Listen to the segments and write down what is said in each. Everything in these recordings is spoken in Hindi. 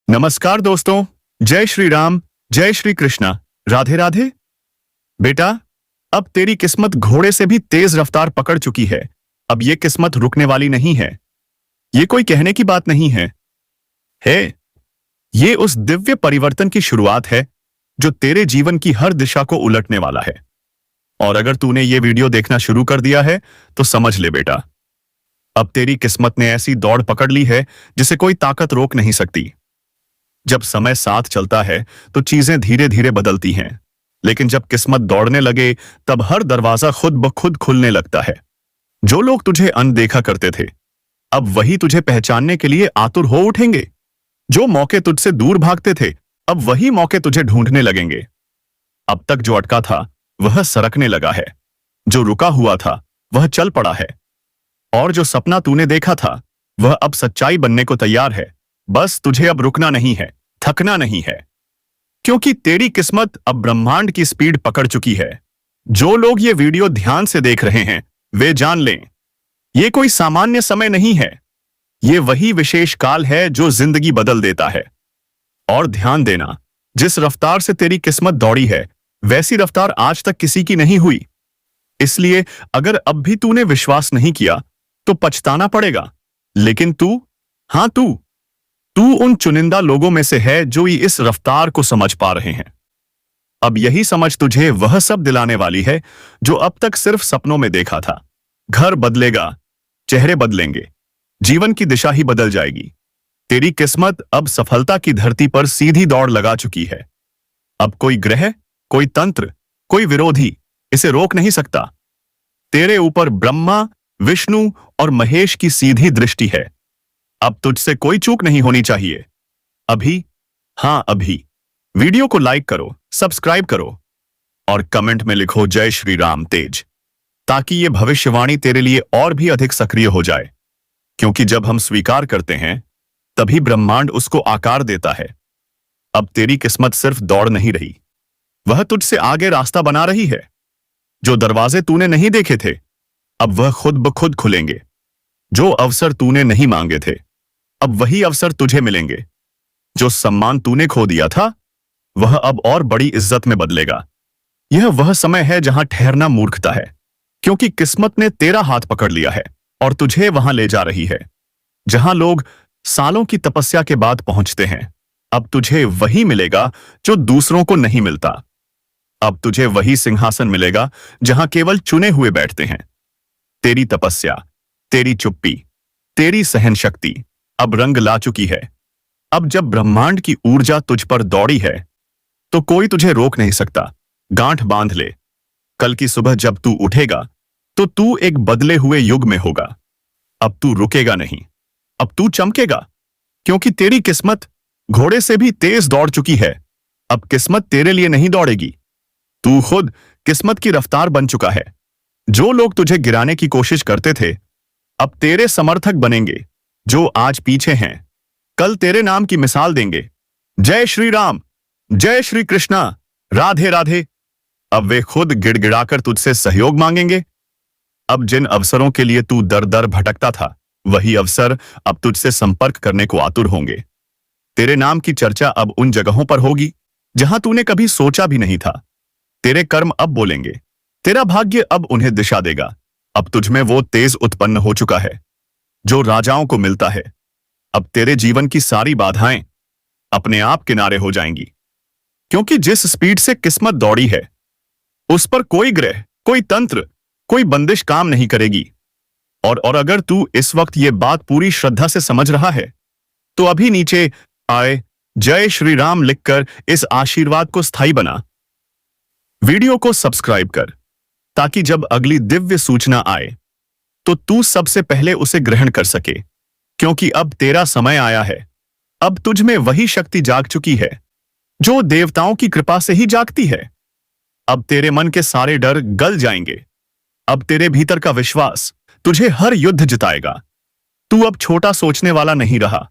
नमस्कार दोस्तों। जय श्री राम, जय श्री कृष्णा, राधे राधे। बेटा, अब तेरी किस्मत घोड़े से भी तेज रफ्तार पकड़ चुकी है। अब ये किस्मत रुकने वाली नहीं है। ये कोई कहने की बात नहीं है। ये उस दिव्य परिवर्तन की शुरुआत है जो तेरे जीवन की हर दिशा को उलटने वाला है। और अगर तूने ये वीडियो देखना शुरू कर दिया है तो समझ ले बेटा, अब तेरी किस्मत ने ऐसी दौड़ पकड़ ली है जिसे कोई ताकत रोक नहीं सकती। जब समय साथ चलता है तो चीजें धीरे धीरे बदलती हैं, लेकिन जब किस्मत दौड़ने लगे तब हर दरवाजा खुद ब खुद खुलने लगता है। जो लोग तुझे अनदेखा करते थे, अब वही तुझे पहचानने के लिए आतुर हो उठेंगे। जो मौके तुझसे दूर भागते थे, अब वही मौके तुझे ढूंढने लगेंगे। अब तक जो अटका था वह सरकने लगा है, जो रुका हुआ था वह चल पड़ा है, और जो सपना तूने देखा था वह अब सच्चाई बनने को तैयार है। बस तुझे अब रुकना नहीं है, थकना नहीं है, क्योंकि तेरी किस्मत अब ब्रह्मांड की स्पीड पकड़ चुकी है। जो लोग ये वीडियो ध्यान से देख रहे हैं वे जान लें, ये कोई सामान्य समय नहीं है। ये वही विशेष काल है जो जिंदगी बदल देता है। और ध्यान देना, जिस रफ्तार से तेरी किस्मत दौड़ी है वैसी रफ्तार आज तक किसी की नहीं हुई। इसलिए अगर अब भी तूने विश्वास नहीं किया तो पछताना पड़ेगा। लेकिन तू उन चुनिंदा लोगों में से है जो इस रफ्तार को समझ पा रहे हैं। अब यही समझ तुझे वह सब दिलाने वाली है जो अब तक सिर्फ सपनों में देखा था। घर बदलेगा, चेहरे बदलेंगे, जीवन की दिशा ही बदल जाएगी। तेरी किस्मत अब सफलता की धरती पर सीधी दौड़ लगा चुकी है। अब कोई ग्रह, कोई तंत्र, कोई विरोधी इसे रोक नहीं सकता। तेरे ऊपर ब्रह्मा, विष्णु और महेश की सीधी दृष्टि है। अब तुझसे कोई चूक नहीं होनी चाहिए। अभी वीडियो को लाइक करो, सब्सक्राइब करो और कमेंट में लिखो जय श्री राम तेज, ताकि ये भविष्यवाणी तेरे लिए और भी अधिक सक्रिय हो जाए। क्योंकि जब हम स्वीकार करते हैं तभी ब्रह्मांड उसको आकार देता है। अब तेरी किस्मत सिर्फ दौड़ नहीं रही, वह तुझसे आगे रास्ता बना रही है। जो दरवाजे तूने नहीं देखे थे अब वह खुद ब खुद खुलेंगे। जो अवसर तूने नहीं मांगे थे अब वही अवसर तुझे मिलेंगे। जो सम्मान तूने खो दिया था वह अब और बड़ी इज्जत में बदलेगा। यह वह समय है जहां ठहरना मूर्खता है, क्योंकि किस्मत ने तेरा हाथ पकड़ लिया है और तुझे वहां ले जा रही है जहां लोग सालों की तपस्या के बाद पहुंचते हैं। अब तुझे वही मिलेगा जो दूसरों को नहीं मिलता। अब तुझे वही सिंहासन मिलेगा जहां केवल चुने हुए बैठते हैं। तेरी तपस्या, तेरी चुप्पी, तेरी सहन शक्ति अब रंग ला चुकी है। अब जब ब्रह्मांड की ऊर्जा तुझ पर दौड़ी है तो कोई तुझे रोक नहीं सकता। गांठ बांध ले, कल की सुबह जब तू उठेगा तो तू एक बदले हुए युग में होगा। अब तू रुकेगा नहीं, अब तू चमकेगा, क्योंकि तेरी किस्मत घोड़े से भी तेज दौड़ चुकी है। अब किस्मत तेरे लिए नहीं दौड़ेगी, तू खुद किस्मत की रफ्तार बन चुका है। जो लोग तुझे गिराने की कोशिश करते थे अब तेरे समर्थक बनेंगे। जो आज पीछे हैं कल तेरे नाम की मिसाल देंगे। जय श्री राम, जय श्री कृष्णा, राधे राधे। अब वे खुद गिड़गिड़ाकर तुझसे सहयोग मांगेंगे। अब जिन अवसरों के लिए तू दर दर भटकता था वही अवसर अब तुझसे संपर्क करने को आतुर होंगे। तेरे नाम की चर्चा अब उन जगहों पर होगी जहां तूने कभी सोचा भी नहीं था। तेरे कर्म अब बोलेंगे, तेरा भाग्य अब उन्हें दिशा देगा। अब तुझमें वो तेज उत्पन्न हो चुका है जो राजाओं को मिलता है। अब तेरे जीवन की सारी बाधाएं अपने आप किनारे हो जाएंगी, क्योंकि जिस स्पीड से किस्मत दौड़ी है उस पर कोई ग्रह, कोई तंत्र, कोई बंदिश काम नहीं करेगी। और अगर तू इस वक्त ये बात पूरी श्रद्धा से समझ रहा है तो अभी नीचे आए जय श्री राम लिखकर इस आशीर्वाद को स्थायी बना। वीडियो को सब्सक्राइब कर ताकि जब अगली दिव्य सूचना आए तो तू सबसे पहले उसे ग्रहण कर सके, क्योंकि अब तेरा समय आया है। अब तुझ में वही शक्ति जाग चुकी है जो देवताओं की कृपा से ही जागती है। अब तेरे मन के सारे डर गल जाएंगे। अब तेरे भीतर का विश्वास तुझे हर युद्ध जिताएगा। तू अब छोटा सोचने वाला नहीं रहा,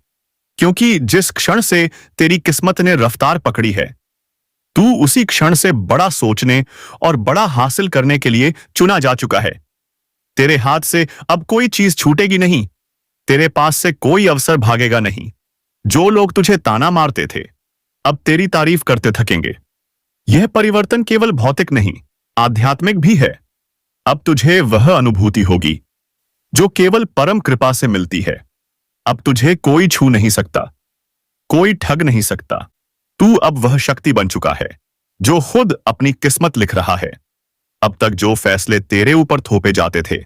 क्योंकि जिस क्षण से तेरी किस्मत ने रफ्तार पकड़ी है तू उसी क्षण से बड़ा सोचने और बड़ा हासिल करने के लिए चुना जा चुका है। तेरे हाथ से अब कोई चीज छूटेगी नहीं, तेरे पास से कोई अवसर भागेगा नहीं। जो लोग तुझे ताना मारते थे अब तेरी तारीफ करते थकेंगे। यह परिवर्तन केवल भौतिक नहीं, आध्यात्मिक भी है। अब तुझे वह अनुभूति होगी जो केवल परम कृपा से मिलती है। अब तुझे कोई छू नहीं सकता, कोई ठग नहीं सकता। तू अब वह शक्ति बन चुका है जो खुद अपनी किस्मत लिख रहा है। अब तक जो फैसले तेरे ऊपर थोपे जाते थे,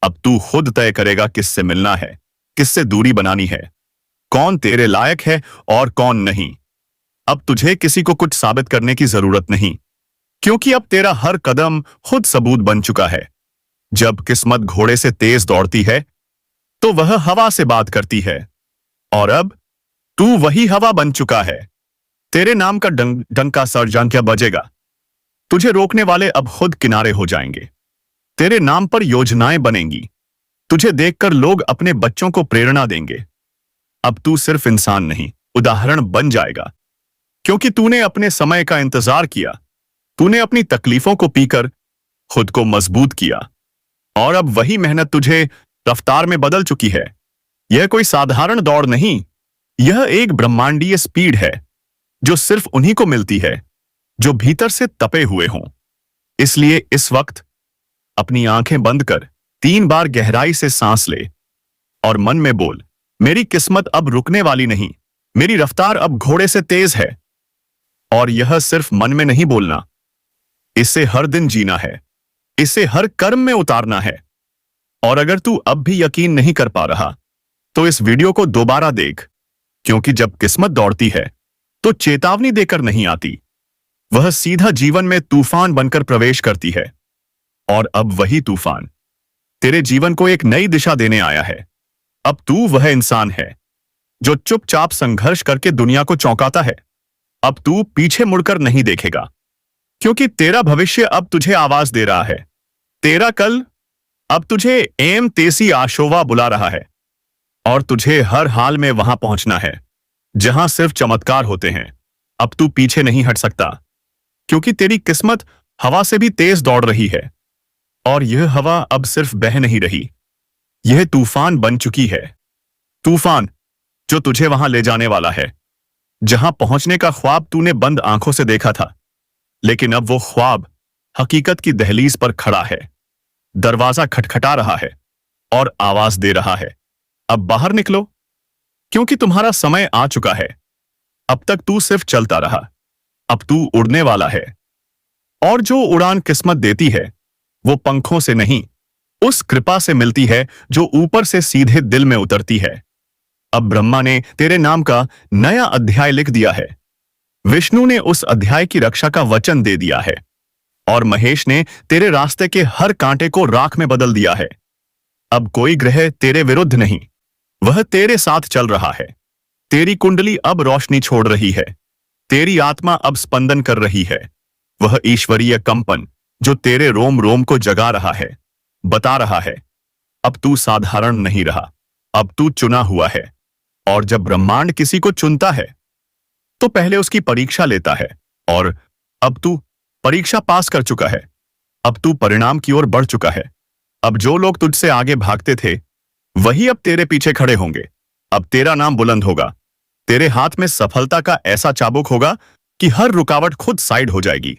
अब तू खुद तय करेगा किससे मिलना है, किससे दूरी बनानी है, कौन तेरे लायक है और कौन नहीं। अब तुझे किसी को कुछ साबित करने की जरूरत नहीं, क्योंकि अब तेरा हर कदम खुद सबूत बन चुका है। जब किस्मत घोड़े से तेज दौड़ती है तो वह हवा से बात करती है, और अब तू वही हवा बन चुका है। तेरे नाम का डंका सरजान क्या बजेगा। तुझे रोकने वाले अब खुद किनारे हो जाएंगे। तेरे नाम पर योजनाएं बनेंगी। तुझे देखकर लोग अपने बच्चों को प्रेरणा देंगे। अब तू सिर्फ इंसान नहीं, उदाहरण बन जाएगा, क्योंकि तूने अपने समय का इंतजार किया। तूने अपनी तकलीफों को पीकर खुद को मजबूत किया, और अब वही मेहनत तुझे रफ्तार में बदल चुकी है। यह कोई साधारण दौड़ नहीं, यह एक ब्रह्मांडीय स्पीड है जो सिर्फ उन्हीं को मिलती है जो भीतर से तपे हुए हों। इसलिए इस वक्त अपनी आंखें बंद कर 3 बार गहराई से सांस ले और मन में बोल, मेरी किस्मत अब रुकने वाली नहीं, मेरी रफ्तार अब घोड़े से तेज है। और यह सिर्फ मन में नहीं बोलना, इसे हर दिन जीना है, इसे हर कर्म में उतारना है। और अगर तू अब भी यकीन नहीं कर पा रहा तो इस वीडियो को दोबारा देख, क्योंकि जब किस्मत दौड़ती है तो चेतावनी देकर नहीं आती, वह सीधा जीवन में तूफान बनकर प्रवेश करती है। और अब वही तूफान तेरे जीवन को एक नई दिशा देने आया है। अब तू वह इंसान है जो चुपचाप संघर्ष करके दुनिया को चौंकाता है। अब तू पीछे मुड़कर नहीं देखेगा, क्योंकि तेरा भविष्य अब तुझे आवाज दे रहा है। तेरा कल अब तुझे एम तेसी आशोवा बुला रहा है, और तुझे हर हाल में वहां पहुंचना है जहां सिर्फ चमत्कार होते हैं। अब तू पीछे नहीं हट सकता, क्योंकि तेरी किस्मत हवा से भी तेज दौड़ रही है, और यह हवा अब सिर्फ बह नहीं रही, यह तूफान बन चुकी है। तूफान जो तुझे वहां ले जाने वाला है जहां पहुंचने का ख्वाब तूने बंद आंखों से देखा था। लेकिन अब वो ख्वाब हकीकत की दहलीज पर खड़ा है। दरवाजा खटखटा रहा है और आवाज दे रहा है, अब बाहर निकलो, क्योंकि तुम्हारा समय आ चुका है। अब तक तू सिर्फ चलता रहा, अब तू उड़ने वाला है। और जो उड़ान किस्मत देती है वो पंखों से नहीं, उस कृपा से मिलती है जो ऊपर से सीधे दिल में उतरती है। अब ब्रह्मा ने तेरे नाम का नया अध्याय लिख दिया है, विष्णु ने उस अध्याय की रक्षा का वचन दे दिया है, और महेश ने तेरे रास्ते के हर कांटे को राख में बदल दिया है। अब कोई ग्रह तेरे विरुद्ध नहीं, वह तेरे साथ चल रहा है। तेरी कुंडली अब रोशनी छोड़ रही है, तेरी आत्मा अब स्पंदन कर रही है। वह ईश्वरीय कंपन जो तेरे रोम रोम को जगा रहा है, बता रहा है, अब तू साधारण नहीं रहा, अब तू चुना हुआ है। और जब ब्रह्मांड किसी को चुनता है तो पहले उसकी परीक्षा लेता है, और अब तू परीक्षा पास कर चुका है। अब तू परिणाम की ओर बढ़ चुका है। अब जो लोग तुझसे आगे भागते थे वही अब तेरे पीछे खड़े होंगे। अब तेरा नाम बुलंद होगा, तेरे हाथ में सफलता का ऐसा चाबुक होगा कि हर रुकावट खुद साइड हो जाएगी।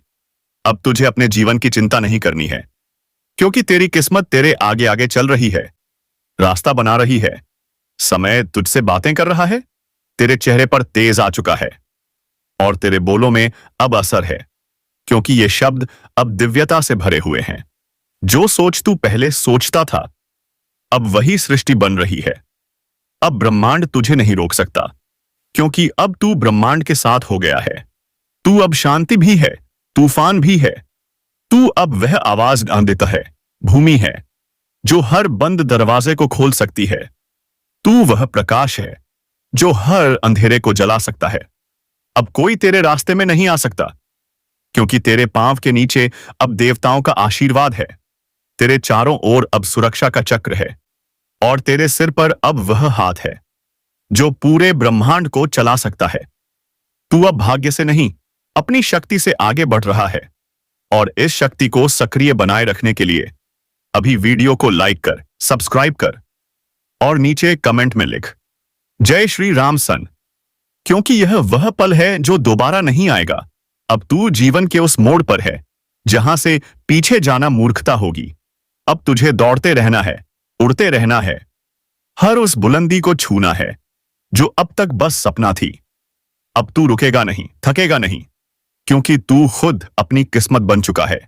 अब तुझे अपने जीवन की चिंता नहीं करनी है, क्योंकि तेरी किस्मत तेरे आगे आगे चल रही है, रास्ता बना रही है। समय तुझसे बातें कर रहा है, तेरे चेहरे पर तेज आ चुका है, और तेरे बोलों में अब असर है, क्योंकि ये शब्द अब दिव्यता से भरे हुए हैं। जो सोच तू पहले सोचता था अब वही सृष्टि बन रही है। अब ब्रह्मांड तुझे नहीं रोक सकता, क्योंकि अब तू ब्रह्मांड के साथ हो गया है। तू अब शांति भी है, तूफान भी है। तू अब वह आवाज देता है, भूमि है जो हर बंद दरवाजे को खोल सकती है। तू वह प्रकाश है जो हर अंधेरे को जला सकता है। अब कोई तेरे रास्ते में नहीं आ सकता, क्योंकि तेरे पांव के नीचे अब देवताओं का आशीर्वाद है। तेरे चारों ओर अब सुरक्षा का चक्र है, और तेरे सिर पर अब वह हाथ है जो पूरे ब्रह्मांड को चला सकता है। तू अब भाग्य से नहीं, अपनी शक्ति से आगे बढ़ रहा है, और इस शक्ति को सक्रिय बनाए रखने के लिए अभी वीडियो को लाइक कर, सब्सक्राइब कर, और नीचे कमेंट में लिख, जय श्री राम सन। क्योंकि यह वह पल है जो दोबारा नहीं आएगा। अब तू जीवन के उस मोड़ पर है जहां से पीछे जाना मूर्खता होगी। अब तुझे दौड़ते रहना है, उड़ते रहना है, हर उस बुलंदी को छूना है जो अब तक बस सपना थी। अब तू रुकेगा नहीं, थकेगा नहीं, क्योंकि तू खुद अपनी किस्मत बन चुका है।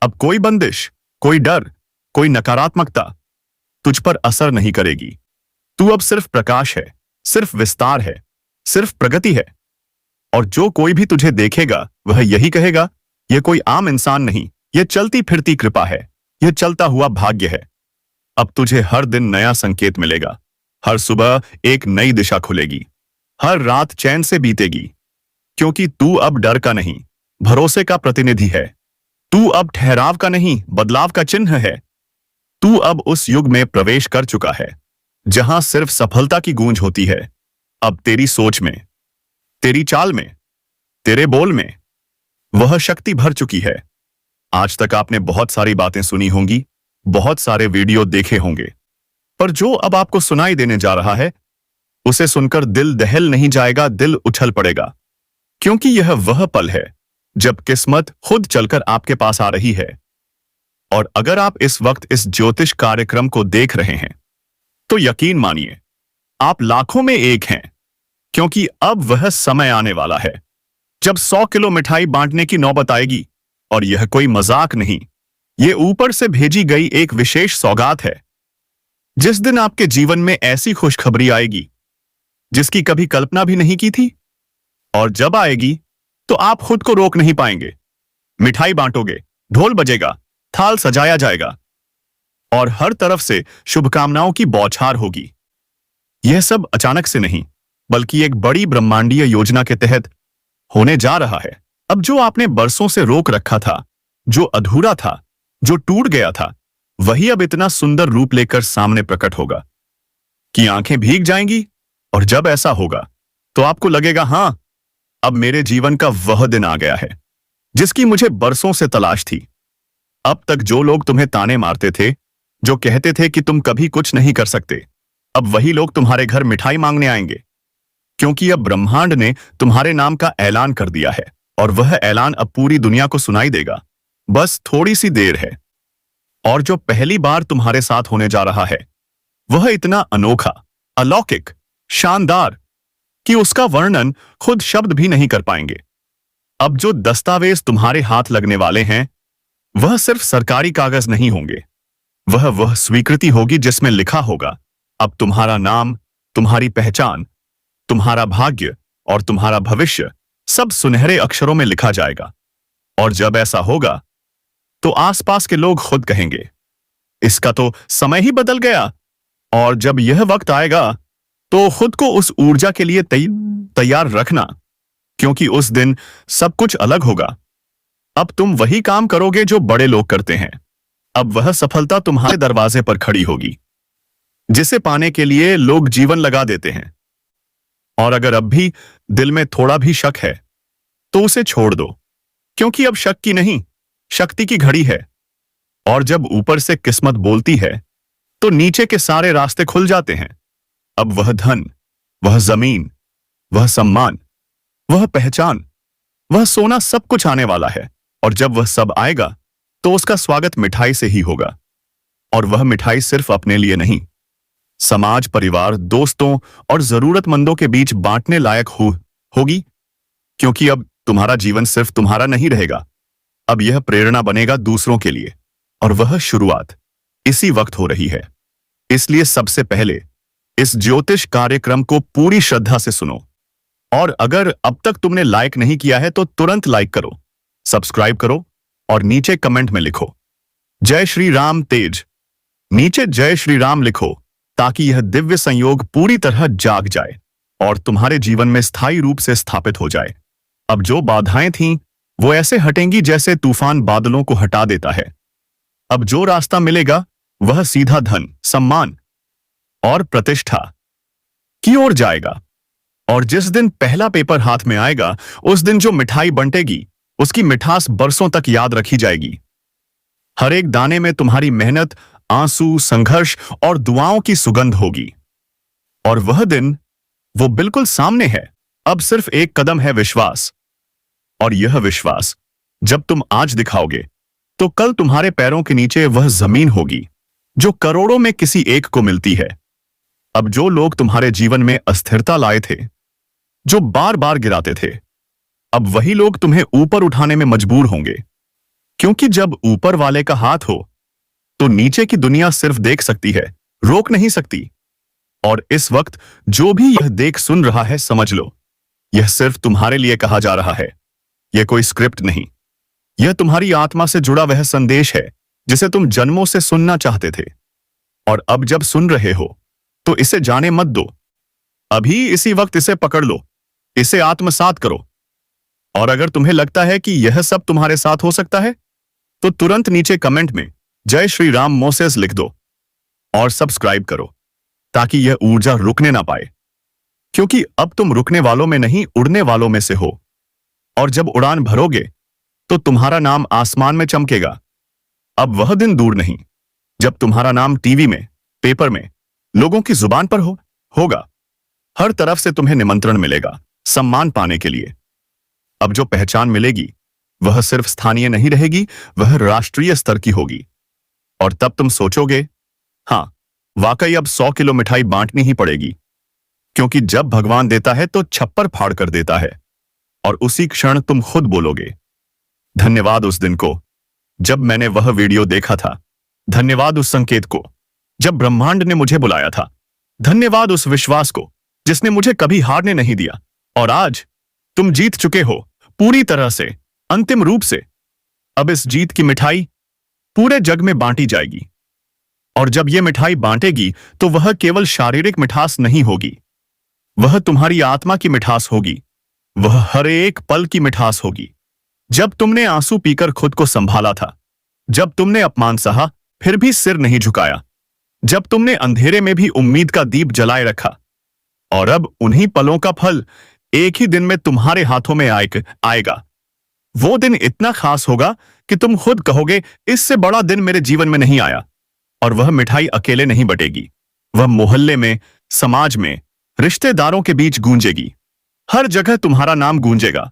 अब कोई बंदिश, कोई डर, कोई नकारात्मकता तुझ पर असर नहीं करेगी। तू अब सिर्फ प्रकाश है, सिर्फ विस्तार है, सिर्फ प्रगति है। और जो कोई भी तुझे देखेगा वह यही कहेगा, यह कोई आम इंसान नहीं, यह चलती फिरती कृपा है, यह चलता हुआ भाग्य है। अब तुझे हर दिन नया संकेत मिलेगा, हर सुबह एक नई दिशा खुलेगी, हर रात चैन से बीतेगी, क्योंकि तू अब डर का नहीं, भरोसे का प्रतिनिधि है। तू अब ठहराव का नहीं, बदलाव का चिन्ह है। तू अब उस युग में प्रवेश कर चुका है जहां सिर्फ सफलता की गूंज होती है। अब तेरी सोच में, तेरी चाल में, तेरे बोल में वह शक्ति भर चुकी है। आज तक आपने बहुत सारी बातें सुनी होंगी, बहुत सारे वीडियो देखे होंगे, पर जो अब आपको सुनाई देने जा रहा है उसे सुनकर दिल दहल नहीं जाएगा, दिल उछल पड़ेगा। क्योंकि यह वह पल है जब किस्मत खुद चलकर आपके पास आ रही है। और अगर आप इस वक्त इस ज्योतिष कार्यक्रम को देख रहे हैं तो यकीन मानिए आप लाखों में एक हैं, क्योंकि अब वह समय आने वाला है जब 100 किलो मिठाई बांटने की नौबत आएगी। और यह कोई मजाक नहीं, यह ऊपर से भेजी गई एक विशेष सौगात है। जिस दिन आपके जीवन में ऐसी खुशखबरी आएगी जिसकी कभी कल्पना भी नहीं की थी, और जब आएगी तो आप खुद को रोक नहीं पाएंगे। मिठाई बांटोगे, ढोल बजेगा, थाल सजाया जाएगा और हर तरफ से शुभकामनाओं की बौछार होगी। यह सब अचानक से नहीं, बल्कि एक बड़ी ब्रह्मांडीय योजना के तहत होने जा रहा है। अब जो आपने बरसों से रोक रखा था, जो अधूरा था, जो टूट गया था, वही अब इतना सुंदर रूप लेकर सामने प्रकट होगा कि आंखें भीग जाएंगी। और जब ऐसा होगा तो आपको लगेगा, हां, अब मेरे जीवन का वह दिन आ गया है जिसकी मुझे बरसों से तलाश थी। अब तक जो लोग तुम्हें ताने मारते थे, जो कहते थे कि तुम कभी कुछ नहीं कर सकते, अब वही लोग तुम्हारे घर मिठाई मांगने आएंगे, क्योंकि अब ब्रह्मांड ने तुम्हारे नाम का ऐलान कर दिया है। और वह ऐलान अब पूरी दुनिया को सुनाई देगा। बस थोड़ी सी देर है। और जो पहली बार तुम्हारे साथ होने जा रहा है वह इतना अनोखा, अलौकिक, शानदार कि उसका वर्णन खुद शब्द भी नहीं कर पाएंगे। अब जो दस्तावेज तुम्हारे हाथ लगने वाले हैं वह सिर्फ सरकारी कागज नहीं होंगे, वह स्वीकृति होगी जिसमें लिखा होगा, अब तुम्हारा नाम, तुम्हारी पहचान, तुम्हारा भाग्य और तुम्हारा भविष्य सब सुनहरे अक्षरों में लिखा जाएगा। और जब ऐसा होगा तो आसपास के लोग खुद कहेंगे, इसका तो समय ही बदल गया। और जब यह वक्त आएगा तो खुद को उस ऊर्जा के लिए तैयार रखना, क्योंकि उस दिन सब कुछ अलग होगा। अब तुम वही काम करोगे जो बड़े लोग करते हैं। अब वह सफलता तुम्हारे दरवाजे पर खड़ी होगी जिसे पाने के लिए लोग जीवन लगा देते हैं। और अगर अब भी दिल में थोड़ा भी शक है तो उसे छोड़ दो, क्योंकि अब शक की नहीं, शक्ति की घड़ी है। और जब ऊपर से किस्मत बोलती है तो नीचे के सारे रास्ते खुल जाते हैं। अब वह धन, वह जमीन, वह सम्मान, वह पहचान, वह सोना सब कुछ आने वाला है। और जब वह सब आएगा तो उसका स्वागत मिठाई से ही होगा। और वह मिठाई सिर्फ अपने लिए नहीं, समाज, परिवार, दोस्तों और जरूरतमंदों के बीच बांटने लायक होगी। क्योंकि अब तुम्हारा जीवन सिर्फ तुम्हारा नहीं रहेगा, अब यह प्रेरणा बनेगा दूसरों के लिए। और वह शुरुआत इसी वक्त हो रही है। इसलिए सबसे पहले इस ज्योतिष कार्यक्रम को पूरी श्रद्धा से सुनो। और अगर अब तक तुमने लाइक नहीं किया है तो तुरंत लाइक करो, सब्सक्राइब करो और नीचे कमेंट में लिखो जय श्री राम तेज। नीचे जय श्री राम लिखो ताकि यह दिव्य संयोग पूरी तरह जाग जाए और तुम्हारे जीवन में स्थायी रूप से स्थापित हो जाए। अब जो बाधाएं थीं वो ऐसे हटेंगी जैसे तूफान बादलों को हटा देता है। अब जो रास्ता मिलेगा वह सीधा धन, सम्मान और प्रतिष्ठा की ओर जाएगा। और जिस दिन पहला पेपर हाथ में आएगा उस दिन जो मिठाई बंटेगी उसकी मिठास बरसों तक याद रखी जाएगी। हर एक दाने में तुम्हारी मेहनत, आंसू, संघर्ष और दुआओं की सुगंध होगी। और वह दिन वो बिल्कुल सामने है, अब सिर्फ एक कदम है, विश्वास। और यह विश्वास जब तुम आज दिखाओगे तो कल तुम्हारे पैरों के नीचे वह जमीन होगी जो करोड़ों में किसी एक को मिलती है। अब जो लोग तुम्हारे जीवन में अस्थिरता लाए थे, जो बार बार गिराते थे, अब वही लोग तुम्हें ऊपर उठाने में मजबूर होंगे। क्योंकि जब ऊपर वाले का हाथ हो तो नीचे की दुनिया सिर्फ देख सकती है, रोक नहीं सकती। और इस वक्त जो भी यह देख सुन रहा है, समझ लो यह सिर्फ तुम्हारे लिए कहा जा रहा है। यह कोई स्क्रिप्ट नहीं, यह तुम्हारी आत्मा से जुड़ा वह संदेश है जिसे तुम जन्मों से सुनना चाहते थे। और अब जब सुन रहे हो तो इसे जाने मत दो, अभी इसी वक्त इसे पकड़ लो, इसे आत्मसात करो। और अगर तुम्हें लगता है कि यह सब तुम्हारे साथ हो सकता है तो तुरंत नीचे कमेंट में जय श्री राम मोसेस लिख दो और सब्सक्राइब करो ताकि यह ऊर्जा रुकने ना पाए। क्योंकि अब तुम रुकने वालों में नहीं, उड़ने वालों में से हो। और जब उड़ान भरोगे तो तुम्हारा नाम आसमान में चमकेगा। अब वह दिन दूर नहीं जब तुम्हारा नाम टीवी में, पेपर में, लोगों की जुबान पर होगा। हर तरफ से तुम्हें निमंत्रण मिलेगा सम्मान पाने के लिए। अब जो पहचान मिलेगी वह सिर्फ स्थानीय नहीं रहेगी, वह राष्ट्रीय स्तर की होगी। और तब तुम सोचोगे, हां, वाकई अब 100 किलो मिठाई बांटनी ही पड़ेगी। क्योंकि जब भगवान देता है तो छप्पर फाड़ कर देता है। और उसी क्षण तुम खुद बोलोगे, धन्यवाद उस दिन को जब मैंने वह वीडियो देखा था, धन्यवाद उस संकेत को जब ब्रह्मांड ने मुझे बुलाया था, धन्यवाद उस विश्वास को जिसने मुझे कभी हारने नहीं दिया। और आज तुम जीत चुके हो, पूरी तरह से, अंतिम रूप से। अब इस जीत की मिठाई पूरे जग में बांटी जाएगी। और जब यह मिठाई बांटेगी तो वह केवल शारीरिक मिठास नहीं होगी, वह तुम्हारी आत्मा की मिठास होगी, वह हर एक पल की मिठास होगी। जब तुमने आंसू पीकर खुद को संभाला था, जब तुमने अपमान सहा फिर भी सिर नहीं झुकाया, जब तुमने अंधेरे में भी उम्मीद का दीप जलाए रखा। और अब उन्हीं पलों का फल एक ही दिन में तुम्हारे हाथों में आएगा। वो दिन इतना खास होगा कि तुम खुद कहोगे, इससे बड़ा दिन मेरे जीवन में नहीं आया। और वह मिठाई अकेले नहीं बटेगी, वह मोहल्ले में, समाज में, रिश्तेदारों के बीच गूंजेगी। हर जगह तुम्हारा नाम गूंजेगा।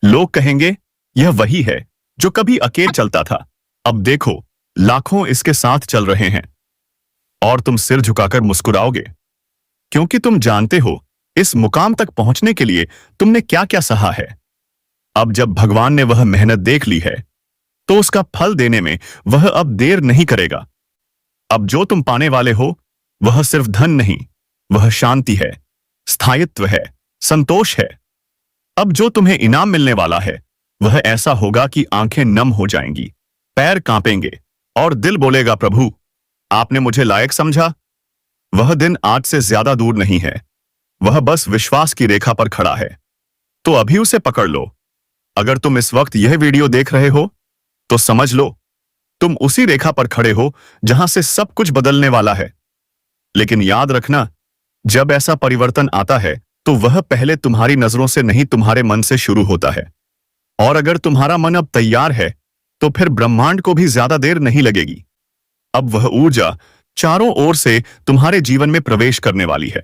लोग कहेंगे, यह वही है जो कभी अकेले चलता था, अब देखो लाखों इसके साथ चल रहे हैं। और तुम सिर झुकाकर मुस्कुराओगे, क्योंकि तुम जानते हो इस मुकाम तक पहुंचने के लिए तुमने क्या क्या सहा है। अब जब भगवान ने वह मेहनत देख ली है तो उसका फल देने में वह अब देर नहीं करेगा। अब जो तुम पाने वाले हो वह सिर्फ धन नहीं, वह शांति है, स्थायित्व है, संतोष है। अब जो तुम्हें इनाम मिलने वाला है वह ऐसा होगा कि आंखें नम हो जाएंगी, पैर कांपेंगे और दिल बोलेगा, प्रभु आपने मुझे लायक समझा। वह दिन आज से ज्यादा दूर नहीं है, वह बस विश्वास की रेखा पर खड़ा है। तो अभी उसे पकड़ लो। अगर तुम इस वक्त यह वीडियो देख रहे हो तो समझ लो तुम उसी रेखा पर खड़े हो जहां से सब कुछ बदलने वाला है। लेकिन याद रखना, जब ऐसा परिवर्तन आता है तो वह पहले तुम्हारी नजरों से नहीं, तुम्हारे मन से शुरू होता है। और अगर तुम्हारा मन अब तैयार है तो फिर ब्रह्मांड को भी ज्यादा देर नहीं लगेगी। अब वह ऊर्जा चारों ओर से तुम्हारे जीवन में प्रवेश करने वाली है,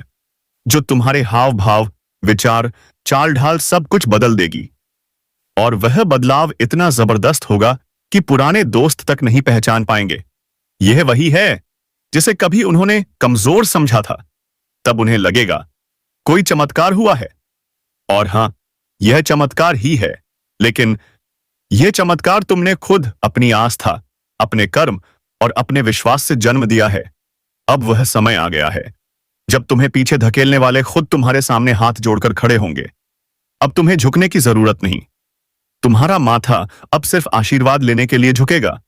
जो तुम्हारे हाव भाव, विचार, चाल ढाल सब कुछ बदल देगी। और वह बदलाव इतना जबरदस्त होगा कि पुराने दोस्त तक नहीं पहचान पाएंगे। यह वही है जिसे कभी उन्होंने कमजोर समझा था। तब उन्हें लगेगा कोई चमत्कार हुआ है। और हां, यह चमत्कार ही है, लेकिन यह चमत्कार तुमने खुद अपनी आस्था, अपने कर्म और अपने विश्वास से जन्म दिया है। अब वह समय आ गया है जब तुम्हें पीछे धकेलने वाले खुद तुम्हारे सामने हाथ जोड़कर खड़े होंगे। अब तुम्हें झुकने की जरूरत नहीं, तुम्हारा माथा अब सिर्फ आशीर्वाद लेने के लिए झुकेगा।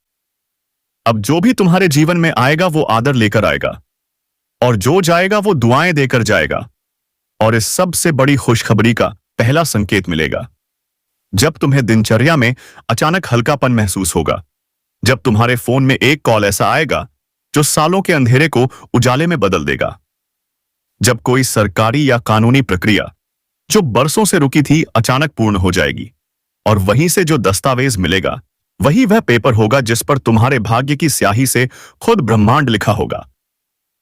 अब जो भी तुम्हारे जीवन में आएगा वो आदर लेकर आएगा, और जो जाएगा वो दुआएं देकर जाएगा। और इस सबसे बड़ी खुशखबरी का पहला संकेत मिलेगा जब तुम्हें दिनचर्या में अचानक हल्कापन महसूस होगा, जब तुम्हारे फोन में एक कॉल ऐसा आएगा जो सालों के अंधेरे को उजाले में बदल देगा, जब कोई सरकारी या कानूनी प्रक्रिया जो बरसों से रुकी थी अचानक पूर्ण हो जाएगी, और वहीं से जो दस्तावेज मिलेगा वही वह पेपर होगा जिस पर तुम्हारे भाग्य की स्याही से खुद ब्रह्मांड लिखा होगा।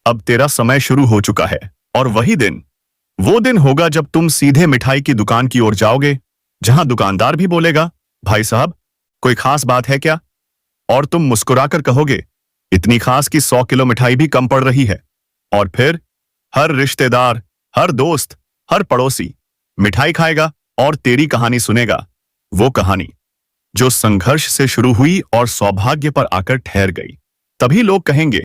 अब तेरा समय शुरू हो चुका है, और वही दिन वो दिन होगा जब तुम सीधे मिठाई की दुकान की ओर जाओगे, जहां दुकानदार भी बोलेगा, भाई साहब, कोई खास बात है क्या? और तुम मुस्कुराकर कहोगे, इतनी खास कि 100 किलो मिठाई भी कम पड़ रही है। और फिर हर रिश्तेदार, हर दोस्त, हर पड़ोसी मिठाई खाएगा और तेरी कहानी सुनेगा। वो कहानी जो संघर्ष से शुरू हुई और सौभाग्य पर आकर ठहर गई। तभी लोग कहेंगे,